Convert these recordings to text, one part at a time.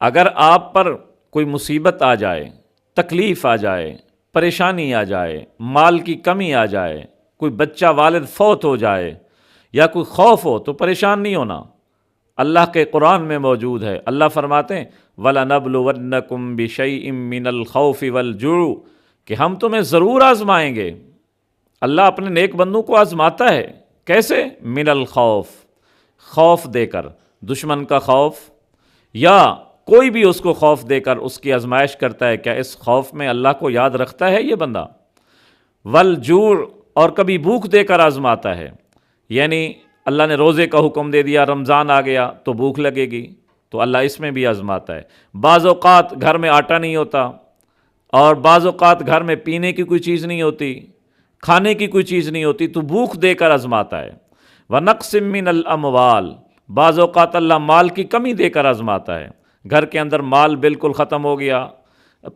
اگر آپ پر کوئی مصیبت آ جائے، تکلیف آ جائے، پریشانی آ جائے، مال کی کمی آ جائے، کوئی بچہ والد فوت ہو جائے یا کوئی خوف ہو تو پریشان نہیں ہونا۔ اللہ کے قرآن میں موجود ہے، اللہ فرماتے ہیں وَلَنَبْلُوَنَّكُمْ بِشَيْءٍ مِّنَ الْخَوْفِ وَالْجُوعِ کہ ہم تمہیں ضرور آزمائیں گے۔ اللہ اپنے نیک بندوں کو آزماتا ہے، کیسے؟ من الخوف، خوف دے کر، دشمن کا خوف یا کوئی بھی اس کو خوف دے کر اس کی آزمائش کرتا ہے، کیا اس خوف میں اللہ کو یاد رکھتا ہے یہ بندہ؟ والجوع اور کبھی بھوک دے کر آزماتا ہے، یعنی اللہ نے روزے کا حکم دے دیا، رمضان آ گیا تو بھوک لگے گی، تو اللہ اس میں بھی آزماتا ہے۔ بعض اوقات گھر میں آٹا نہیں ہوتا اور بعض اوقات گھر میں پینے کی کوئی چیز نہیں ہوتی، کھانے کی کوئی چیز نہیں ہوتی، تو بھوک دے کر آزماتا ہے۔ وَنَقْصٍ مِّنَ الْأَمْوَالِ بعض اوقات اللہ مال کی کمی دے کر آزماتا ہے، گھر کے اندر مال بالکل ختم ہو گیا،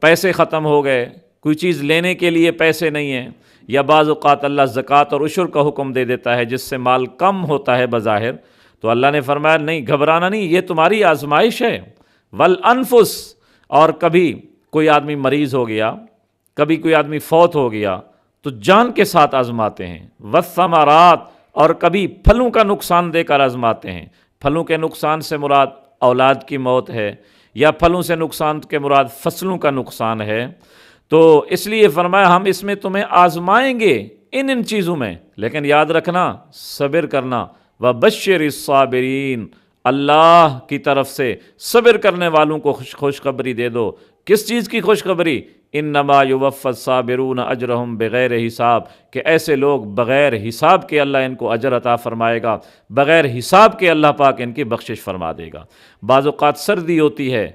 پیسے ختم ہو گئے، کوئی چیز لینے کے لیے پیسے نہیں ہیں، یا بعض اوقات اللہ زکوٰۃ اور عشر کا حکم دے دیتا ہے جس سے مال کم ہوتا ہے بظاہر، تو اللہ نے فرمایا نہیں، گھبرانا نہیں، یہ تمہاری آزمائش ہے۔ والانفس اور کبھی کوئی آدمی مریض ہو گیا، کبھی کوئی آدمی فوت ہو گیا تو جان کے ساتھ آزماتے ہیں۔ والثمرات اور کبھی پھلوں کا نقصان دے کر آزماتے ہیں۔ پھلوں کے نقصان سے مراد اولاد کی موت ہے، یا پھلوں سے نقصان کے مراد فصلوں کا نقصان ہے، تو اس لیے فرمایا ہم اس میں تمہیں آزمائیں گے ان چیزوں میں، لیکن یاد رکھنا، صبر کرنا۔ وَبَشِّرِ الصَّابِرِينَ اللہ کی طرف سے صبر کرنے والوں کو خوشخبری دے دو۔ کس چیز کی خوشخبری؟ انما یوفی الصابرون اجرہم بغیر حساب، کہ ایسے لوگ بغیر حساب کے اللہ ان کو اجر عطا فرمائے گا، بغیر حساب کے اللہ پاک ان کی بخشش فرما دے گا۔ بعض اوقات سردی ہوتی ہے،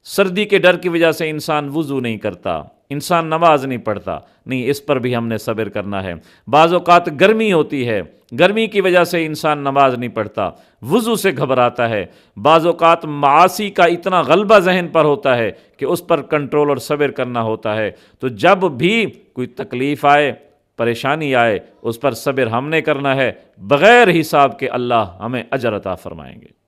سردی کے ڈر کی وجہ سے انسان وضو نہیں کرتا، انسان نماز نہیں پڑھتا، نہیں، اس پر بھی ہم نے صبر کرنا ہے۔ بعض اوقات گرمی ہوتی ہے، گرمی کی وجہ سے انسان نماز نہیں پڑھتا، وضو سے گھبراتا ہے۔ بعض اوقات معاصی کا اتنا غلبہ ذہن پر ہوتا ہے کہ اس پر کنٹرول اور صبر کرنا ہوتا ہے۔ تو جب بھی کوئی تکلیف آئے، پریشانی آئے، اس پر صبر ہم نے کرنا ہے، بغیر حساب کے اللہ ہمیں اجر عطا فرمائیں گے۔